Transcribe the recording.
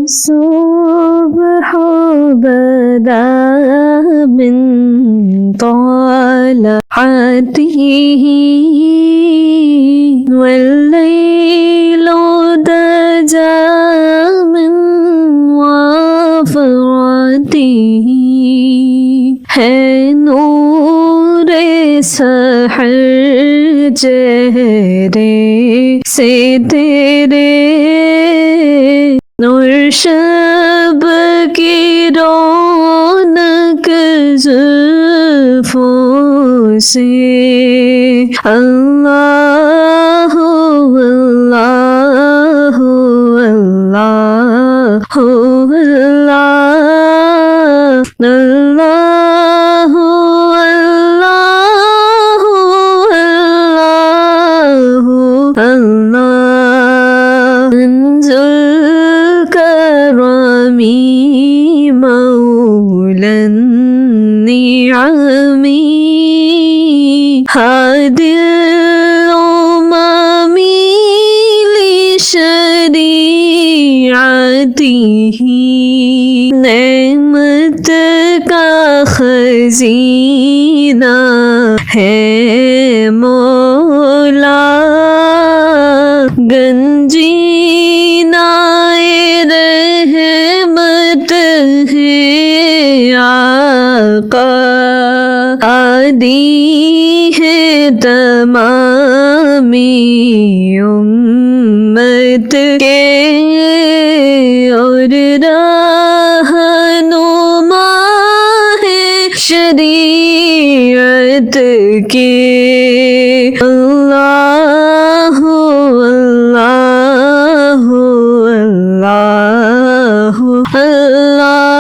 الصبح بدا من طلعته والليل دجى من وفرته ہے نور سحر چہرے سے تیرے نور شب کی رونق زلفوں سے اللہ اللہ اللہ اللہ اللہ اللہ انزل کرمی مولا النعم هادي الأمم لشريعته نعمت کا خزینہ ہے مولا گنجینہ رحمت ہے آقا عادی ہے تمامی امت کے اور رہنما ہے شریعت کے اللہ اللہ اللہ اللہ